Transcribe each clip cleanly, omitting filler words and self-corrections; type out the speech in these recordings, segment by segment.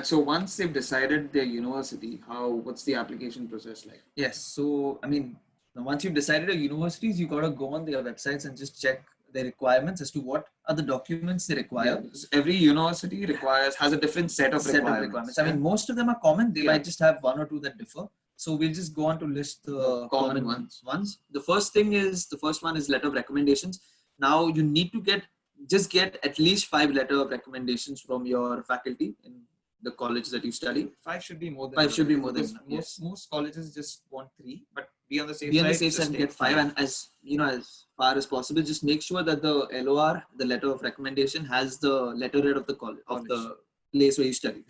So once they've decided their university, what's the application process like? Yes. So, I mean, once you've decided your universities, you got to go on their websites and just check the requirements as to what are the documents they require. Because every university has a different set of requirements. I mean, most of them are common. They might just have one or two that differ. So we'll just go on to list the common ones. The first one is letter of recommendations. Now you need to get at least 5 letter of recommendations from your faculty in the college that you study. 5 should be more than 5 should be more than most colleges just want 3, but be on the safe side and get 5. And as far as possible, just make sure that the LOR, the letter of recommendation, has the letterhead of the college of the place where you study.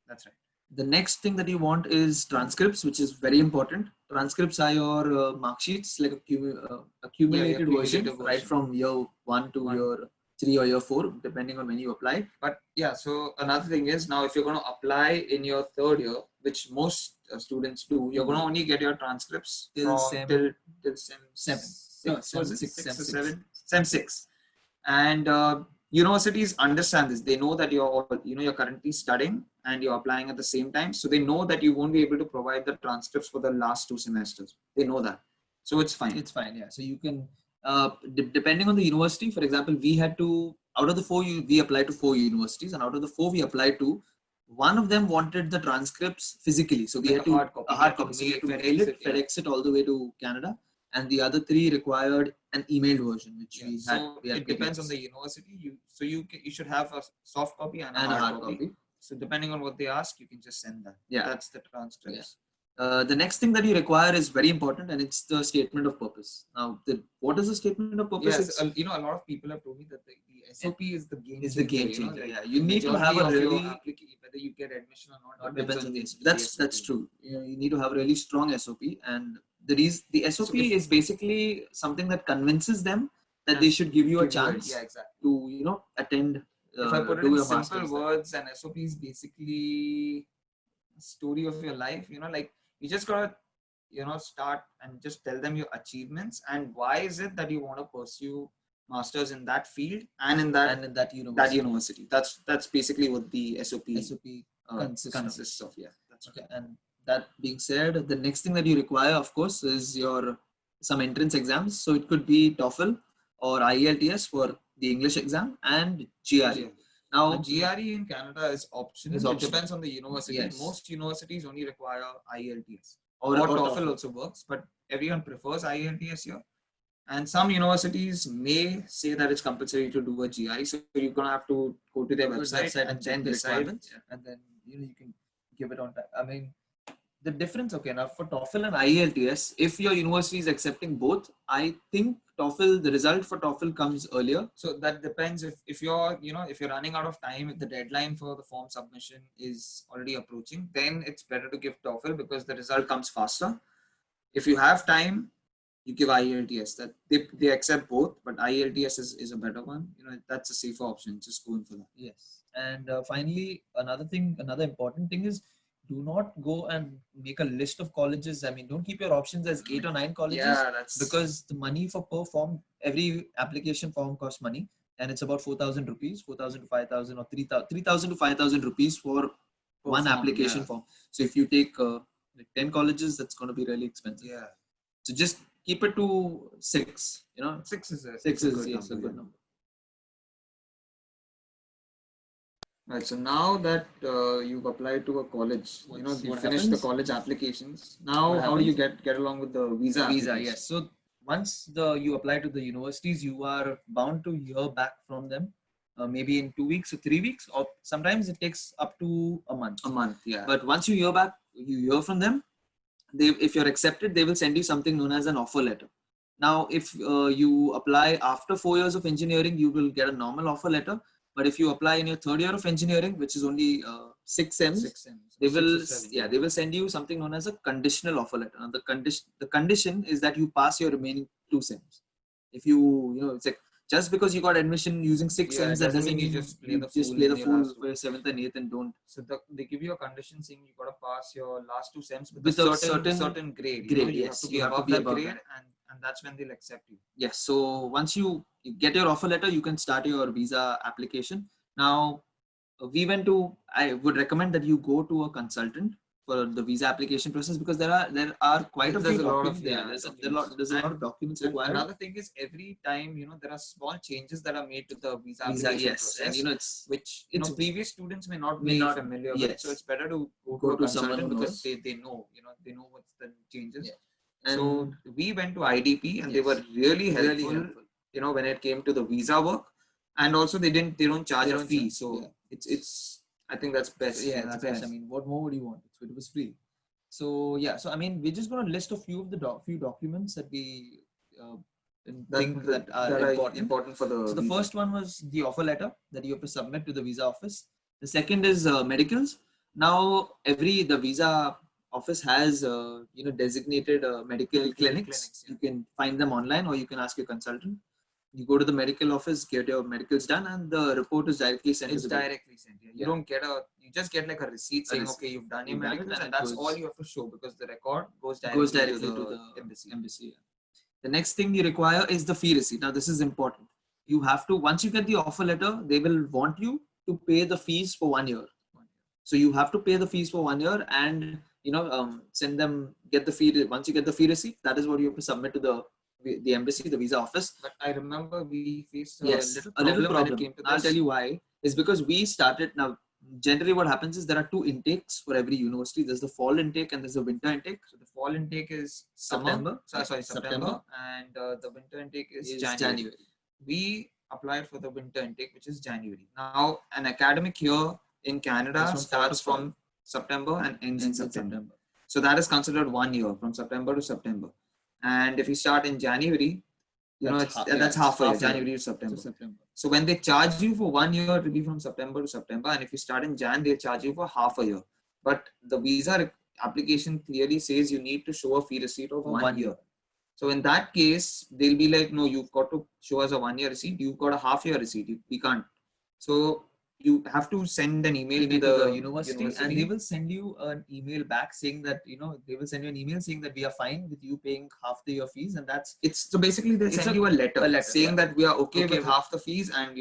That's right. The next thing that you want is transcripts, which is very important. Transcripts are your mark sheets, like accumulated version, right from year 1 to year 3 or year 4, depending on when you apply. But yeah, so another thing is, now if you're going to apply in your 3rd year, which most students do, you're going to only get your transcripts till Sem 6. And universities understand this. They know that you're currently studying and you're applying at the same time, so they know that you won't be able to provide the transcripts for the last 2 semesters. They know that, so it's fine. Yeah. So you can, depending on the university. For example, we had to, out of the 4, we applied to 4 universities, and out of the 4 we applied to, one of them wanted the transcripts physically, so we had to a hard copy. So we had to mail it, FedEx it all the way to Canada. And the other 3 required an emailed version, which we had. So it depends on the university. You should have a soft copy and a hard copy. So depending on what they ask, you can just send that. Yeah, that's the transcripts. The next thing that you require is very important, and it's the statement of purpose. Now, what is the statement of purpose? Yes, a lot of people have told me that the SOP is the game changer. You need to have a really, whether you get admission or not, depends on the SOP. That's true. You need to have a really strong SOP, and the SOP is basically something that convinces them that they should give you a chance to attend. If I put it in simple words, an SOP is basically a story of your life. Like, you just gotta start and just tell them your achievements and why is it that you want to pursue masters in that field and in that university. That's basically what the SOP consists of. Yeah, that's okay. And that being said, the next thing that you require, of course, is some entrance exams. So it could be TOEFL or IELTS for the English exam, and GRE. Now, GRE in Canada is optional. It depends on the university. Yes. Most universities only require IELTS. Or TOEFL also works, but everyone prefers IELTS here. And some universities may say that it's compulsory to do a GRE. So you're going to have to go to their website and then decide. And then you can give it on time. I mean, the difference, okay, now for TOEFL and IELTS, if your university is accepting both, I think the result for TOEFL comes earlier. So that depends if you're running out of time, if the deadline for the form submission is already approaching, then it's better to give TOEFL because the result comes faster. If you have time, you give IELTS. That they accept both, but IELTS is a better one. That's a safer option. Just go in for that. Yes. And finally, another important thing is, do not go and make a list of colleges. I mean, don't keep your options as 8 or 9 colleges. Yeah, because the money for per form, every application form costs money, and it's about 4,000 rupees, 4,000 to 5,000 or 3,000 to 5,000 rupees for one application form. So if you take 10 colleges, that's going to be really expensive. Yeah. So just keep it to 6. 6 is a good number. Right. So now that you've applied to a college, you finished the college applications. Now, how do you get along with the visa? Yes. So once you apply to the universities, you are bound to hear back from them, maybe in 2 weeks or 3 weeks, or sometimes it takes up to a month. Yeah. But once you hear back, you hear from them. If you're accepted, they will send you something known as an offer letter. Now, if you apply after 4 years of engineering, you will get a normal offer letter. But if you apply in your 3rd year of engineering, which is only 6 sems, they will send you something known as a conditional offer letter. Now, the condition is that you pass your remaining 2 sems. If it's like, just because you got admission using 6 sems, that doesn't mean you just play the fool for your 7th and 8th and don't. So they give you a condition saying you got to pass your last 2 sems with a certain grade. You have to be above that grade, and that's when they'll accept you. Yes. So once you get your offer letter, you can start your visa application. Now, I would recommend that you go to a consultant for the visa application process, because there are quite a few documents. There's a lot of documents required. Another thing is, every time there are small changes that are made to the visa application process, and which previous students may not be familiar with. So it's better to go to a consultant, because they know what's the changes. Yeah. So we went to IDP, and they were really helpful. When it came to the visa work, and also they don't charge a fee. So it's I think that's best. Yeah, that's best. I mean, what more would you want? It was free. So yeah, so I mean, we're just going to list a few of the few documents that we think that are important for the. So the first one was the offer letter that you have to submit to the visa office. The second is medicals. Now the visa office has designated medical clinics. You can find them online, or you can ask your consultant. You go to the medical office, get your medicals done, and the report is directly sent. It's directly sent. Yeah. You don't get you just get like a receipt saying, okay, you've done your medicals, and that's all you have to show, because the record goes directly to the embassy. Yeah. The next thing you require is the fee receipt. Now, this is important. You have to, once you get the offer letter, they will want you to pay the fees for 1 year. So you have to pay the fees for 1 year, and send them, get the fee. Once you get the fee receipt, that is what you have to submit to the embassy, the visa office. But I remember we faced a little problem when it came to this. I'll tell you why. It's because we started now. Generally, what happens is there are 2 intakes for every university. There's the fall intake and there's the winter intake. So the fall intake is September, and the winter intake is January. We applied for the winter intake, which is January. Now, an academic year in Canada starts from September and ends in September. So that is considered 1 year, from September to September. And if you start in January, that's half a year, January to September. So when they charge you for 1 year, it will be from September to September. And if you start in Jan, they'll charge you for half a year. But the visa application clearly says you need to show a fee receipt of 1 year. So in that case, they'll be like, no, you've got to show us a 1 year receipt. You've got a half year receipt. We can't. So you have to send an email to the university, and they will send you an email back saying that, they will send you an email saying that we are fine with you paying half the year fees, and so basically they'll send you a letter saying that we are okay with half the fees, and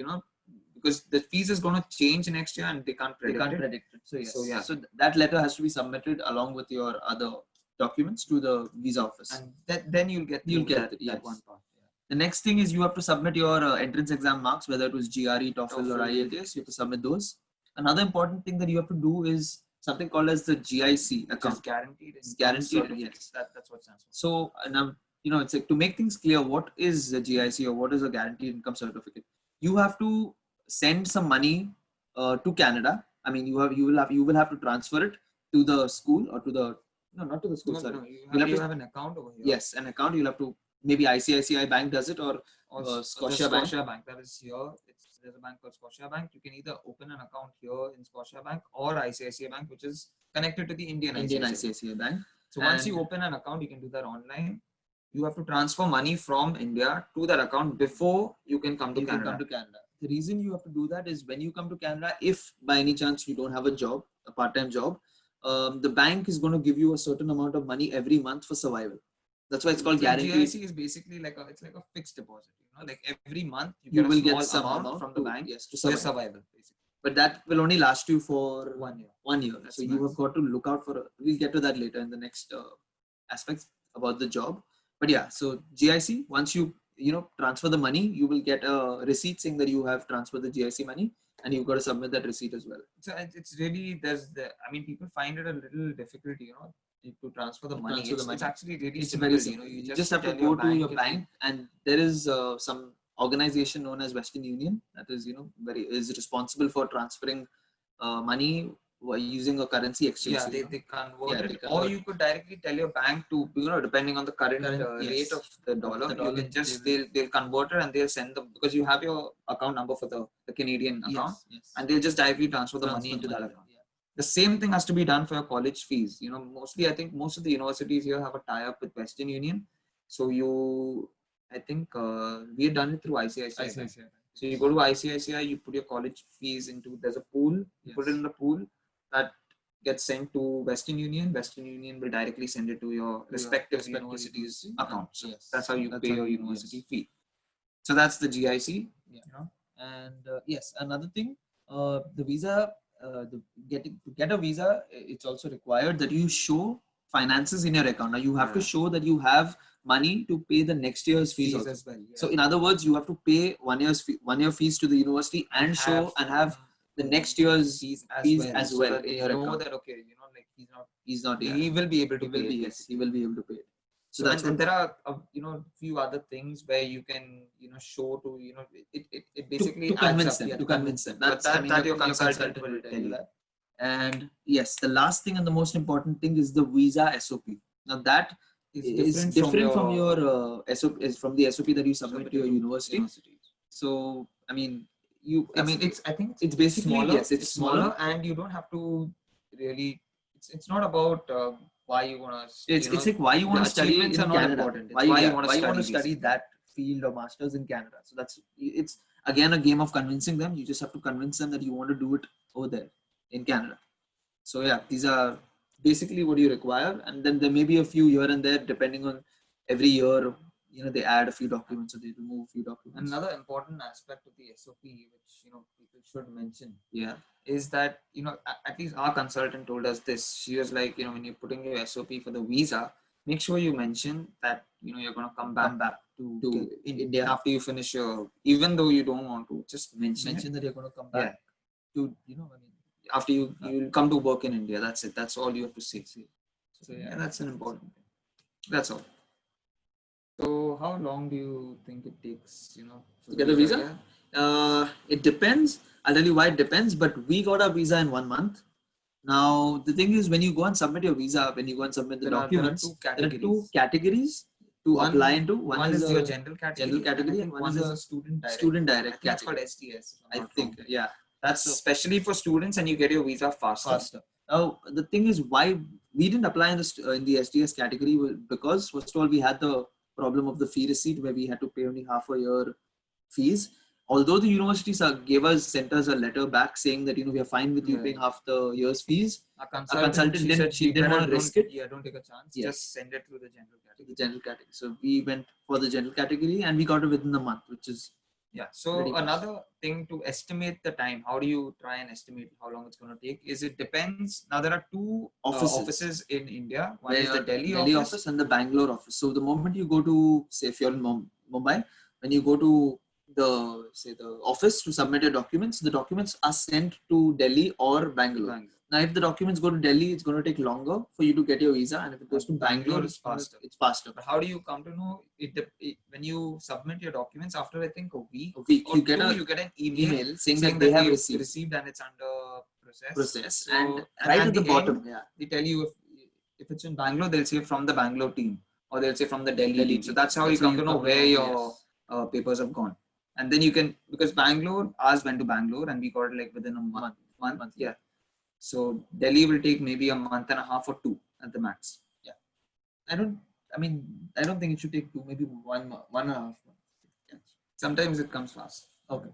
because the fees is going to change next year and they can't predict it. So that letter has to be submitted along with your other documents to the visa office, and then you'll get that one part. The next thing is you have to submit your entrance exam marks, whether it was GRE, TOEFL, or IELTS. You have to submit those. Another important thing that you have to do is something called as the GIC account. It's guaranteed. It's guaranteed. Yes, that's what it stands for. So, and it's like, to make things clear, what is the GIC or what is a guaranteed income certificate? You have to send some money to Canada. I mean, you will have to transfer it to the school or to the not to the school. You have an account over here. Yes, an account. You'll have to. Maybe ICICI Bank does it, or Scotia Bank. That is here. There's a bank called Scotia Bank. You can either open an account here in Scotia Bank or ICICI Bank, which is connected to the Indian ICICI Bank. So once you open an account, you can do that online. You have to transfer money from India to that account before you can come to Canada. The reason you have to do that is when you come to Canada, if by any chance you don't have a job, a part-time job, the bank is going to give you a certain amount of money every month for survival. That's why it's called guaranteed. GIC is basically like a fixed deposit. Like every month you will get some amount from the bank to survival, basically. But that will only last you for 1 year. 1 year. So you have got to look out for. We'll get to that later in the next aspects about the job. But yeah, so GIC, once you transfer the money, you will get a receipt saying that you have transferred the GIC money, and you've got to submit that receipt as well. So it's really people find it a little difficult, to transfer the money. It's actually really simple. Very simple. You just have to go to your bank, and there is some organization known as Western Union that is is responsible for transferring money using a currency exchange. Yeah, they convert it. Or you could directly tell your bank to, depending on the current rate of the dollar, you can just they'll convert it and they'll send them, because you have your account number for the Canadian account, and they'll just directly transfer the money into that account. The same thing has to be done for your college fees. Mostly I think most of the universities here have a tie-up with Western Union. So I think we had done it through ICICI. So you go to ICICI, you put your college fees into, there's a pool, you put it in the pool, that gets sent to Western Union. Western Union will directly send it to your respective university's account. So that's how you pay your university fee. So that's the GIC. And yes, another thing, the visa, to get a visa, it's also required that you show finances in your account. Now you have to show that you have money to pay the next year's fees also. as well. Yeah. So in other words, you have to pay 1 year fees to the university and show and have the next year's fees as so well that in they your know account. that okay, like He's not. Yeah. he will be able to He will pay be. it, Yes, he will be able to pay it. So that's and there are few other things where you can show to it basically to convince adds up, them. yeah, To convince them. That's that your consultant will will tell you. that. And yes, the last thing and the most important thing is the visa SOP. Now that is different from your SOP, is from the SOP that you submit to your university. So I mean, I think it's basically smaller. Yes, it's smaller, and you don't have to really. It's not about why you want to. It's like why you want to study in are not Canada. important. It's Why you want to study basically. that field or masters in Canada. So it's again a game of convincing them. You just have to convince them that you want to do it over there in Canada. So yeah, these are basically what you require, and then there may be a few here and there depending on every year. They add a few documents or they remove a few documents. Another important aspect of the SOP, which people should mention, Yeah, is that at least our consultant told us this. She was like, when you're putting your SOP for the visa, make sure you mention that you're going to come back to India after you finish your, even though you don't want to, just mention that you're going to come back to after you'll come to work in India. That's it. That's all you have to say. So yeah, that's an important thing. That's all. So how long do you think it takes, to get a visa? It depends. I'll tell you why it depends, but we got our visa in 1 month. Now, the thing is, when you go and submit your visa, when you go and submit the documents, there are two categories to apply into. One is your general category, and one is a student direct That's category. called STS. I think, yeah. That's especially for students, and you get your visa faster. Now, the thing is, why we didn't apply in the STS category because, first of all, we had the problem of the fee receipt where we had to pay only half a year fees. Although the universities sent us a letter back saying that we are fine with you paying half the year's fees. Our consultant didn't want to risk it. Yeah, don't take a chance. Yes. Just send it through the general category. So we went for the general category and we got it within the month, which is So another thing to estimate the time. How do you try and estimate how long it's going to take? It depends. Now there are two offices in India. One is the Delhi office and the Bangalore office. So the moment you go to, say, if you're in Mumbai, when you go to the office to submit your documents, the documents are sent to Delhi or Bangalore. Now, if the documents go to Delhi, it's going to take longer for you to get your visa, and if it goes to Bangalore, it's faster. But how do you come to know it when you submit your documents after I think a week? You get an email saying that they have received and it's under process. So, and right at the bottom, they tell you if it's in Bangalore, they'll say from the Bangalore team, or they'll say from the Delhi team. So that's how you come to know where your papers have gone. And then you can, because ours went to Bangalore and we got it within a month. Yeah. So Delhi will take maybe a month and a half or 2 at the max. Yeah. I don't think it should take 2, maybe 1.5 months. Yeah. Sometimes it comes fast. Okay.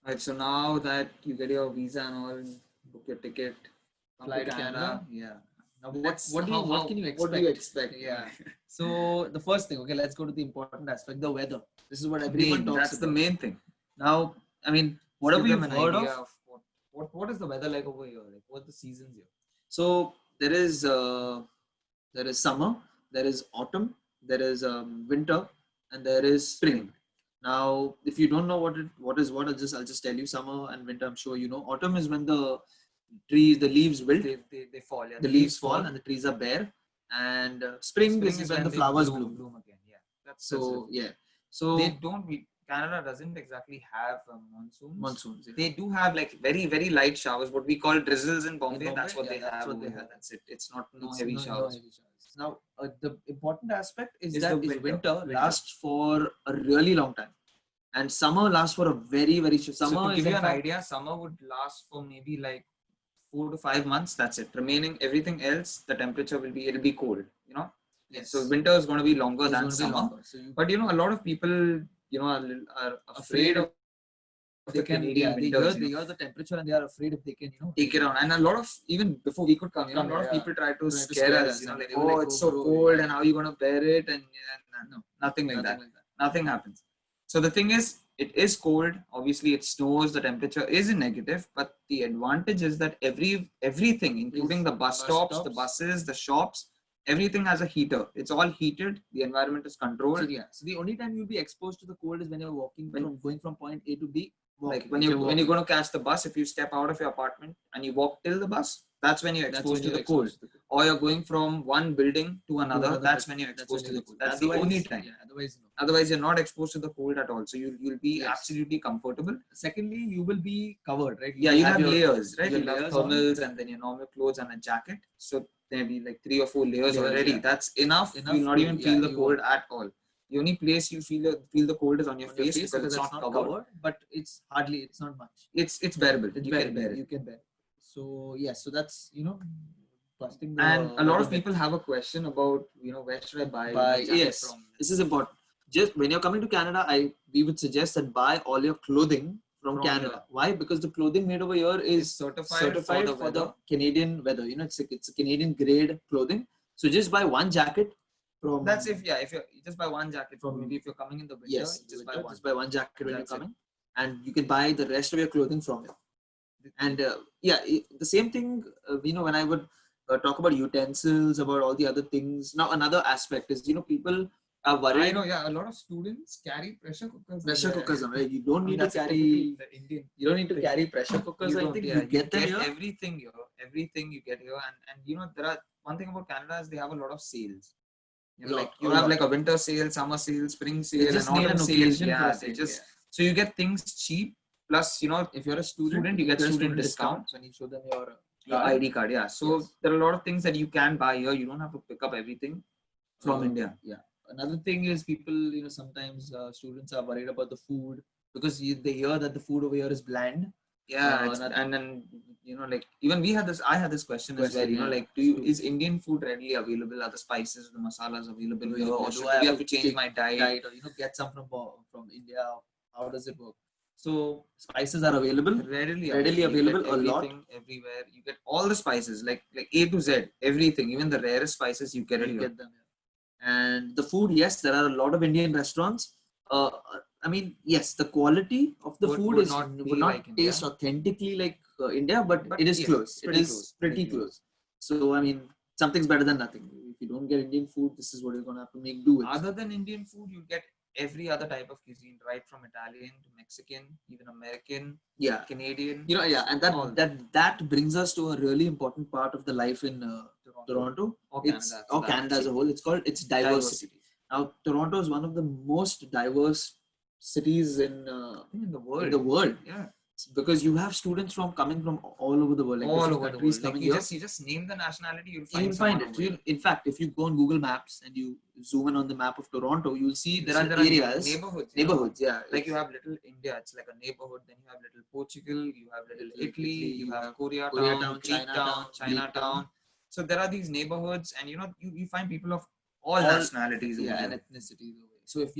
Right. So now that you get your visa and all, book your ticket, fly to Canada. Yeah. Now, what can you expect? What do you expect? Yeah. So the first thing, okay, let's go to the important aspect, the weather. This is what everyone talks about. That's the main thing. Now, I mean, whatever you've heard of, what is the weather like over here? Like, what are the seasons here? So there is summer, there is autumn, there is winter, and there is spring. Now, if you don't know what is what, I'll just tell you. Summer and winter, I'm sure you know. Autumn is when the leaves wilt, they fall. Yeah, the leaves fall and the trees are bare. And spring is when the flowers bloom again. Yeah. So they don't. Canada doesn't exactly have monsoons. They do have like very, very light showers, what we call drizzles in Bombay. That's what they have. That's it. It's not heavy showers. Now, the important aspect is that winter lasts for a really long time, and summer lasts for a very, very short. Summer, to give you an idea, summer would last for maybe like 4 to 5 months. That's it. Remaining everything else, the temperature will be cold. Yes. So winter is going to be longer than summer. But a lot of people are afraid of of the Canadian winters. They hear the temperature and they are afraid if they can, take it on. And a lot of, even before we could come, a lot of people try to scare us. Like, oh, it's so cold, and how are you going to bear it? And no, nothing like that. Nothing happens. So the thing is, it is cold. Obviously, it snows. The temperature is in negative, but the advantage is that everything, including the bus stops, the buses, the shops, everything has a heater. It's all heated. The environment is controlled. So the only time you'll be exposed to the cold is when you're going from point A to B. Like when you're going to catch the bus, if you step out of your apartment and you walk till the bus, that's when you're exposed to the cold. Or you're going from one building to another, that's when you're exposed to the cold. That's the only time. Otherwise, you're not exposed to the cold at all. So you'll be absolutely comfortable. Secondly, you will be covered, right? You have layers, right? You have thermals and then your normal clothes and a jacket. So maybe like 3 or 4 layers already. That's enough. You'll not even feel the cold at all. The only place you feel the cold is on your face because it's not covered. But it's not much. It's bearable. You can bear it. So so that's busting. And a lot of people have a question about where should I buy yes from? This is important. Just when you're coming to Canada, we would suggest that buy all your clothing from Canada. Here. Why? Because the clothing made over here is certified for the Canadian weather. It's a Canadian grade clothing. So just buy one jacket. That's if you just buy one jacket from maybe if you're coming in the winter, just buy one jacket when you're coming, and you can buy the rest of your clothing from it. And the same thing. When I would talk about utensils, about all the other things. Now another aspect is people are worried. I know, a lot of students carry pressure cookers. Right? You don't need to carry Indian. You don't need to carry pressure cookers. I think you get them here. Everything you get here, and there are one thing about Canada is they have a lot of sales. You have like a winter sale, summer sale, spring sale, and autumn sale. So you get things cheap. Plus, if you're a student, you get student discounts when you show them your ID card. So there are a lot of things that you can buy here. You don't have to pick up everything from India. Another thing is people, sometimes students are worried about the food because they hear that the food over here is bland. And then even I had this question as well. Is Indian food readily available? Are the spices, the masalas available here, or do I have to change my diet, or get some from India? How does it work? So spices are available, readily available a lot everywhere. You get all the spices, like A to Z, everything, even the rarest spices you get them here. And the food, yes, there are a lot of Indian restaurants. Yes, the quality of the food would not taste authentically like India, but it is close. It is pretty close. So, something's better than nothing. If you don't get Indian food, this is what you're going to have to make do with. Other than Indian food, you get every other type of cuisine, right from Italian to Mexican, even American, Canadian. And that brings us to a really important part of the life in Toronto or Canada as a whole. It's diversity. Now, Toronto is one of the most diverse cities in the world. Because you have students coming from all over the world, all over the world. Like you just name the nationality, you'll find it. In fact, if you go on Google Maps and you zoom in on the map of Toronto, you'll see there are areas, neighborhoods. Like you have Little India, it's like a neighborhood. Then you have Little Portugal, you have Little Italy, you have Koreatown, Chinatown. So there are these neighborhoods, and you find people of all nationalities and ethnicities. So if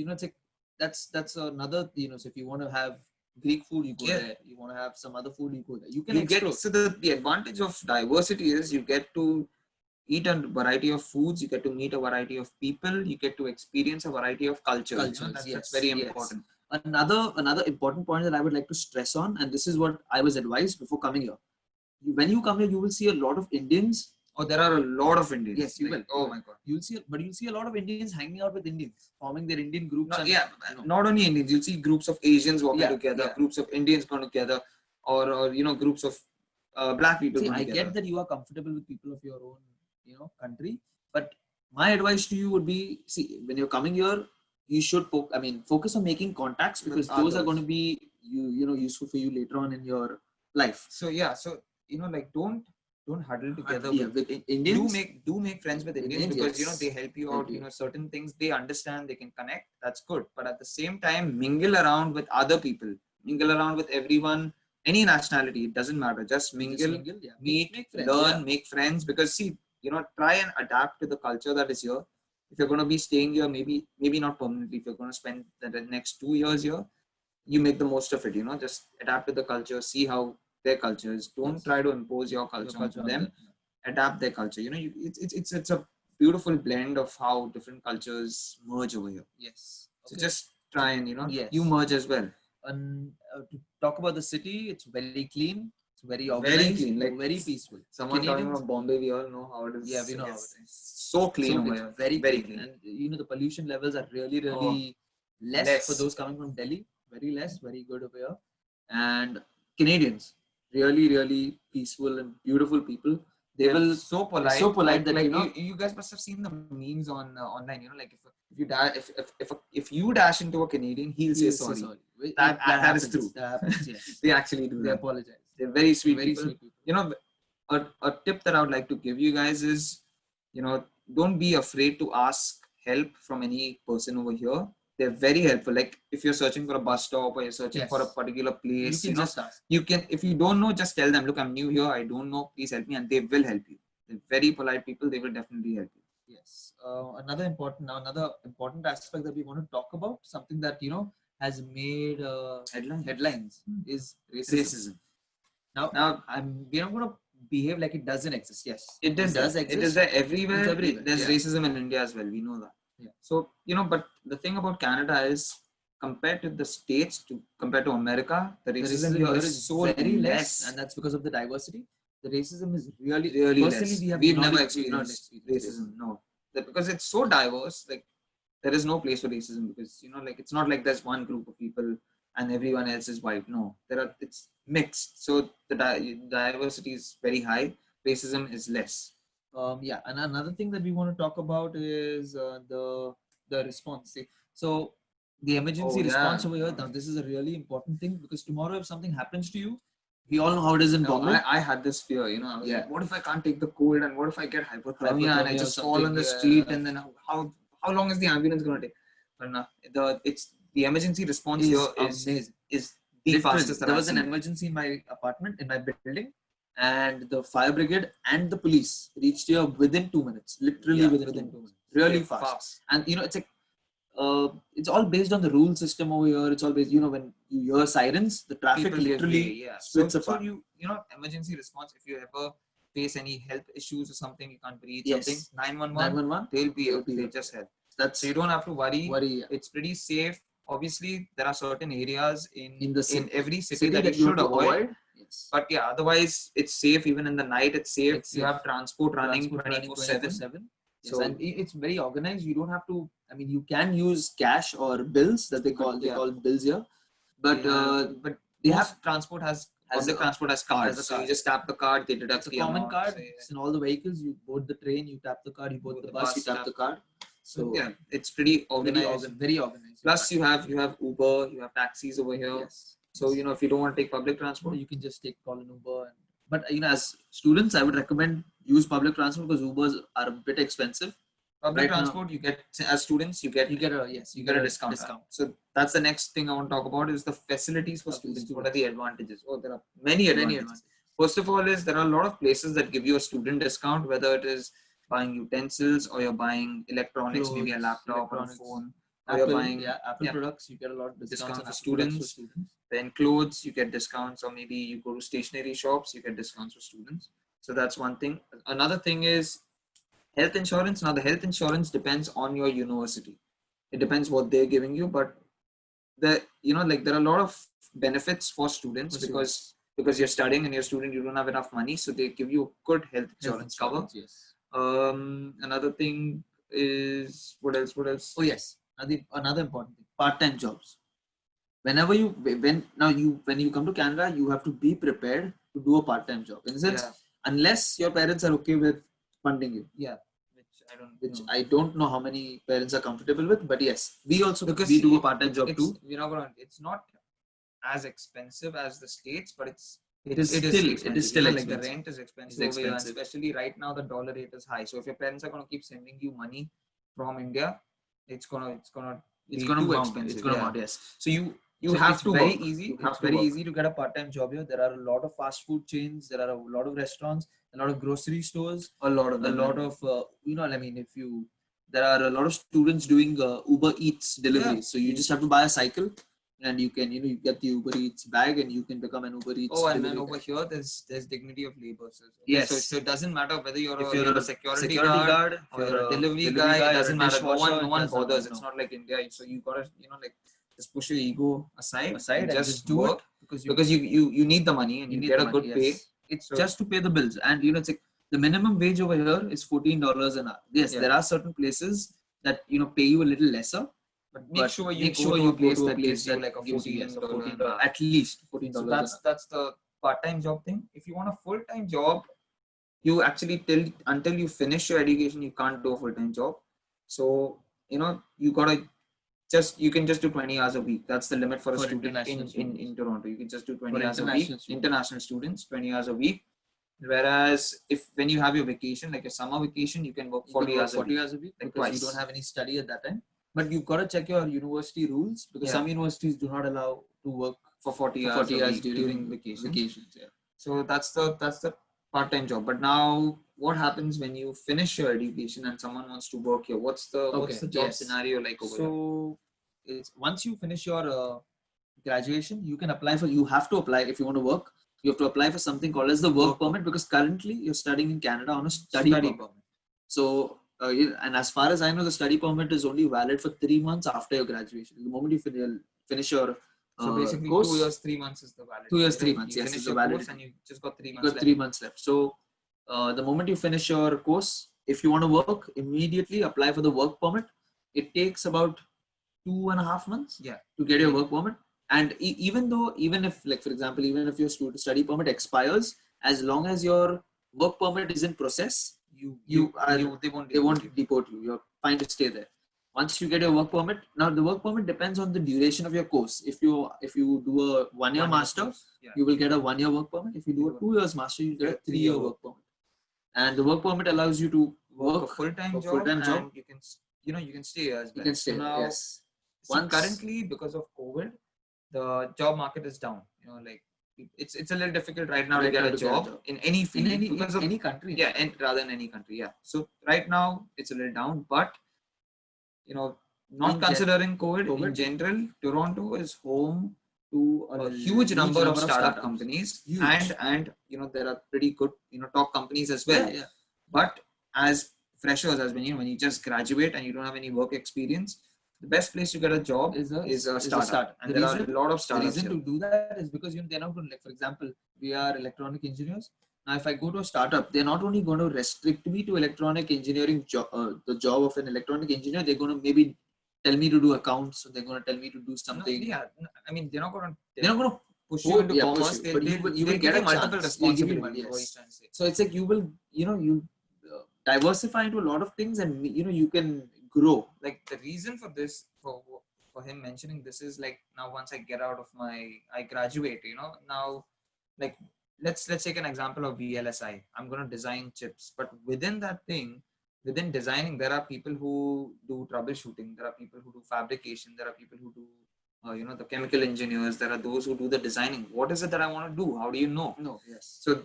that's another so if you want to have Greek food, you go there. You want to have some other food, you go there. You can so the advantage of diversity is you get to eat a variety of foods, you get to meet a variety of people, you get to experience a variety of cultures. That's very important. Another important point that I would like to stress on, and this is what I was advised before coming here. When you come here, you will see a lot of Indians. There are a lot of Indians. Yes, you will. Oh my God. You'll see a lot of Indians hanging out with Indians, forming their Indian groups. Not only Indians. You'll see groups of Asians walking together, groups of Indians going together, or groups of black people. See, I get that you are comfortable with people of your own, country, but my advice to you would be: when you're coming here, you should focus on making contacts because those are going to be useful for you later on in your life. So don't huddle together with Indians. Do make friends with Indians because they help you out. Certain things they understand, they can connect. That's good. But at the same time, mingle around with other people. Mingle around with everyone, any nationality. It doesn't matter. Just mingle, meet, make friends, learn, make friends. Because try and adapt to the culture that is here. If you're going to be staying here, maybe not permanently. If you're going to spend the next 2 years here, you make the most of it. Just adapt to the culture, see how their culture is. Don't try to impose your culture onto them. Adapt their culture. It's a beautiful blend of how different cultures merge over here. Yes. So just try and Yes. you merge as well. And to talk about the city, it's very clean. It's very organized. Very clean, like very peaceful. Someone talking about Bombay, we all know how it is. Yeah, we know how it is. So clean over it's here. very clean. And the pollution levels are really less for those coming from Delhi. Very less, very good over here. And Canadians, really peaceful and beautiful people. They will so polite. So polite that you guys must have seen the memes on online. Like if you dash if you dash into a Canadian, he'll say sorry. That is true. That happens, yes. They actually do. They apologize. They're very sweet. Sweet people. A tip that I would like to give you guys is, don't be afraid to ask help from any person over here. They're very helpful. Like if you're searching for a bus stop or you're searching for a particular place, you can just ask. You can, if you don't know, just tell them, look, I'm new here. I don't know. Please help me. And they will help you. They're very polite people. They will definitely help you. Yes. Another important aspect that we want to talk about, something that, has made headlines is racism. Now we're not going to behave like it doesn't exist. Yes, it does exist. It is there everywhere. There's racism in India as well. We know that. Yeah. So, but the thing about Canada is, compared to the States, compared to America, the racism here is so very less. And that's because of the diversity. The racism is really less. We've never experienced racism. No. Because it's so diverse, like there is no place for racism, because, it's not like there's one group of people and everyone else is white. No, it's mixed. So the diversity is very high. Racism is less. And another thing that we want to talk about is the response. So the emergency response over here. Now this is a really important thing, because tomorrow if something happens to you, we all know how it is in Bombay. I had this fear, I was like, what if I can't take the cold, and what if I get hypothermia and I just fall on the street, and then how long is the ambulance going to take? But no, the emergency response here is the fastest. There was an emergency in my apartment, in my building, and the fire brigade and the police reached here within 2 minutes. Literally within 2 minutes. Really fast. And it's like it's all based on the rule system over here. It's all based, when you hear sirens, the traffic literally splits apart. So emergency response, if you ever face any health issues or something, you can't breathe, something, 911, they'll just help. So you don't have to worry. It's pretty safe. Obviously, there are certain areas in every city that you should avoid. Yes. But otherwise it's safe. Even in the night, it's safe. You have transport running 24/7. So and it's very organized. You don't have to. I mean, you can use cash or bills that they call bills here, but they have transport public transport has cards. So you just tap the card, they deduct the common card. It's in all the vehicles. You board the train, you tap the card. You board the bus, you tap the card. So it's pretty organized. Very organized. Plus you have Uber, you have taxis over here. Yes. So if you don't want to take public transport, you can just call an Uber. But as students, I would recommend use public transport, because Ubers are a bit expensive. Public transport, you get, as students, you get a discount. So that's the next thing I want to talk about, is the facilities for students. What are the advantages? There are many advantages. First of all, there are a lot of places that give you a student discount, whether it is buying utensils or you're buying electronics, maybe a laptop or a phone. Or you're buying Apple products, you get a lot of discounts for students. Then clothes, you get discounts, or maybe you go to stationery shops, you get discounts for students. So that's one thing. Another thing is health insurance. Now the health insurance depends on your university. It depends what they're giving you, but there are a lot of benefits for students, because you're studying and you're a student, you don't have enough money, so they give you good health insurance cover. Yes. Another thing is what else? Oh yes, another important thing: part-time jobs. When you come to Canada, you have to be prepared to do a part-time job. In the sense, unless your parents are okay with funding you. Yeah. Which I don't know how many parents are comfortable with, but yes, we do a part-time job too. It's not as expensive as the States, but it is still expensive. Like the rent is expensive over here, especially right now the dollar rate is high. So if your parents are going to keep sending you money from India, it's gonna be too expensive. It's gonna mount, yes. So you have to very work. easy. It's very easy to get a part-time job here. There are a lot of fast food chains. There are a lot of restaurants, a lot of grocery stores, there are a lot of students doing Uber Eats delivery. So you just have to buy a cycle, and you can, you get the Uber Eats bag and you can become an Uber Eats. Oh, and then delivery over guy. here, there's dignity of labor. So, Yes. So it doesn't matter whether If you're a a security guard, guard if or you're a delivery guy, it doesn't matter. No one bothers. It's not like India. So you gotta, like, just push your ego aside and just do it because you need the money and you get a good pay. It's just to pay the bills, and it's like the minimum wage over here is $14 an hour. Yes, there are certain places that pay you a little lesser, but make sure you go to a place that gives you like a $14 at least $14. So that's the part-time job thing. If you want a full-time job, you actually until you finish your education, you can't do a full-time job. So you gotta you can just do 20 hours a week. That's the limit for a student in Toronto. You can just do 20 hours a week. International students, 20 hours a week. Whereas when you have your vacation, like a summer vacation, you can work 40 hours a week. Like because you don't have any study at that time. But you've got to check your university rules, because some universities do not allow to work for 40 hours during vacations. Yeah. So that's the part-time job. But now, what happens when you finish your education and someone wants to work here? What's the job scenario like over there? So it's once you finish your graduation, you can apply for. You have to apply if you want to work. You have to apply for something called as the work permit, because currently you're studying in Canada on a study permit. So, and as far as I know, the study permit is only valid for 3 months after your graduation. The moment you finish your so basically course, 2 years, 3 months is the valid. 2 years, 3 months. You yes, finish is your the valid. Course and you just got 3 months. You got 3 months left. So, the moment you finish your course, if you want to work, immediately apply for the work permit. It takes about 2.5 months. To get your work permit. And even if, like, for example, even if your study permit expires, as long as your work permit is in process, they won't deport you. You're fine to stay there. Once you get your work permit, now the work permit depends on the duration of your course. If you do a 1 year master, you will get a 1 year work permit. If you do a 2 years master, you get a 3 year work permit. And the work permit allows you to work a full-time job, and you can stay as well. You can stay. So now, currently, because of COVID, the job market is down. Like, it's a little difficult right now to get a job in any field, because of any country. Yeah, and rather than any country. Yeah. So right now it's a little down, but not considering COVID in general, Toronto is home to a huge number of startup companies, and there are pretty good top companies as well. Yeah. But as freshers, as when you just graduate and you don't have any work experience, the best place to get a job is a startup. And there are a lot of startups. The reason to do that is because they're not going to, like, for example, we are electronic engineers. Now, if I go to a startup, they're not only going to restrict me to electronic engineering the job of an electronic engineer. They're going to maybe tell me to do accounts, so they're going to tell me to do something. No, yeah, I mean, they're not going to push you into commerce, but you will get multiple responsibilities. Yes. So it's like you will, you diversify into a lot of things, and you can grow. Like, the reason for this, for him mentioning this, is like, now once I get out of I graduate, now, like, let's take an example of VLSI. I'm going to design chips, but within designing, there are people who do troubleshooting, there are people who do fabrication, there are people who do the chemical engineers, there are those who do the designing. What is it that I want to do? How do you know? No, yes. So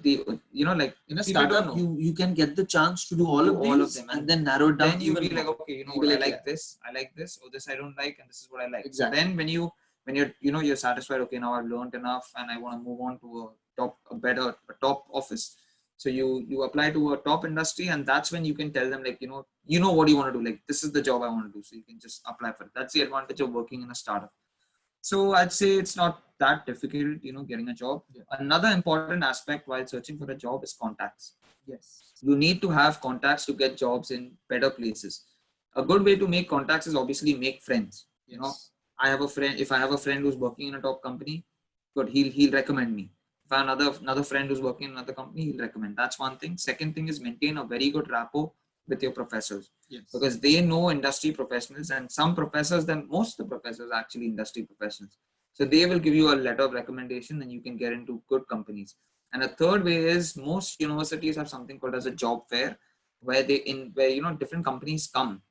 like in a startup, you can get the chance to do all of them, and then narrow it down. Then you'll be like, okay, I like this, or this I don't like, and this is what I like. Exactly. So then when you're satisfied, okay, now I've learned enough, and I want to move on to a top office. So you apply to a top industry, and that's when you can tell them, like, what you want to do. Like, this is the job I want to do. So you can just apply for it. That's the advantage of working in a startup. So I'd say it's not that difficult, getting a job. Yeah. Another important aspect while searching for a job is contacts. Yes. You need to have contacts to get jobs in better places. A good way to make contacts is obviously make friends. Yes. I have a friend. If I have a friend who's working in a top company, good, he'll recommend me. If I have another friend who's working in another company, he'll recommend. That's one thing. Second thing is maintain a very good rapport with your professors. Yes. Because they know industry professionals, and some professors, then most of the professors are actually industry professionals. So they will give you a letter of recommendation, and you can get into good companies. And a third way is, most universities have something called as a job fair, where different companies come,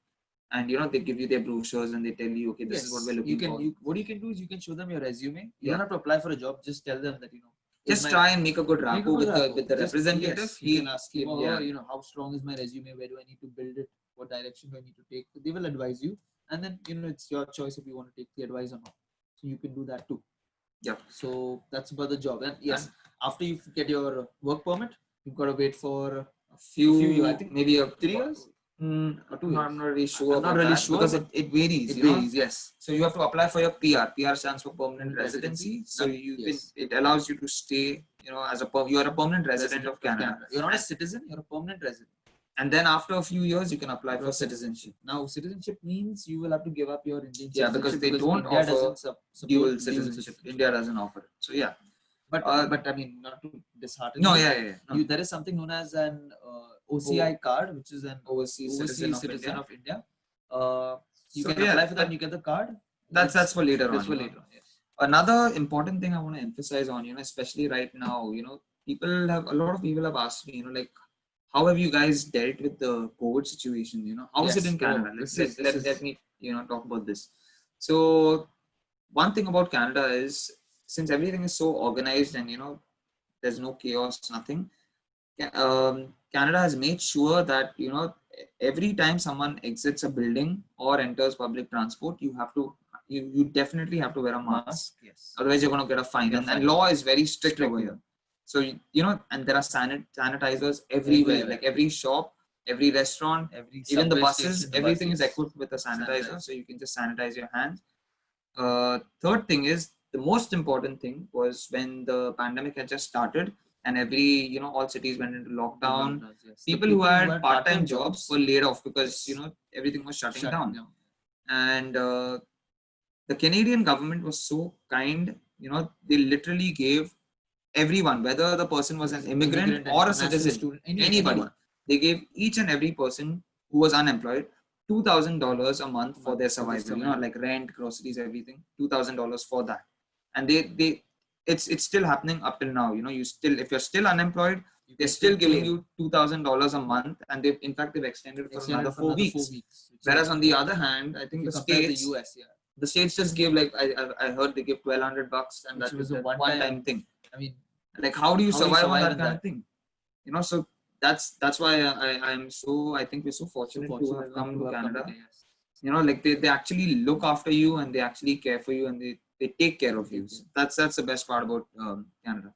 and they give you their brochures, and they tell you, okay, this is what we're looking for. What you can do is you can show them your resume. You don't have to apply for a job. Just tell them that just try and make a good rapport with the representative. Yes, you can ask him, how strong is my resume? Where do I need to build it? What direction do I need to take? They will advise you, and then it's your choice if you want to take the advice or not. So you can do that too. Yep. So that's about the job. And yes, after you get your work permit, you've got to wait for a few years. I think maybe 3 years. Or 2 years. I'm not really sure. I'm not really sure because it varies. It varies, yes. So you have to apply for your PR. PR stands for permanent residency. So it allows you to stay. As you are a permanent resident of Canada. You're not a citizen. You're a permanent resident. And then after a few years, you can apply for citizenship. Now, citizenship means you will have to give up your Indian citizenship. Yeah, because they don't offer dual citizenship. India doesn't offer it. So yeah. But I mean, not to dishearten. No, yeah. No. There is something known as an OCI card, which is an overseas citizen of India. You can apply for that and you get the card. That's for later on. That's for later on. Yes. Another important thing I want to emphasize on, especially right now, a lot of people have asked me, like, how have you guys dealt with the COVID situation? How is it in Canada? Let me, talk about this. So one thing about Canada is, since everything is so organized and, there's no chaos, nothing, Canada has made sure that, every time someone exits a building or enters public transport, you definitely have to wear a mask. Yes. Otherwise, you're going to get a fine. And law is very strict over here. So, and there are sanitizers everywhere, like every shop, every restaurant, even the buses, everything is equipped with a sanitizer. So you can just sanitize your hands. Third thing is, the most important thing was when the pandemic had just started and all cities went into lockdown. People who had part-time jobs were laid off because, everything was shutting down. And the Canadian government was so kind, they literally gave everyone, whether the person was an immigrant or a citizen, anybody, they gave each and every person who was unemployed $2,000 a month for their survival, like rent, groceries, everything, $2,000 for that. And it's still happening up till now. If you're still unemployed, they're still giving you $2,000 a month, and they've extended it for another 4 weeks. Whereas on the other hand, I think the states, the states just give, like, I heard they give $1,200, and that was a one-time thing. I mean, like, how do you survive on that kind of thing? So that's why I think we're so fortunate to have come to Canada. Like they actually look after you and they actually care for you and they take care of you. So that's the best part about Canada.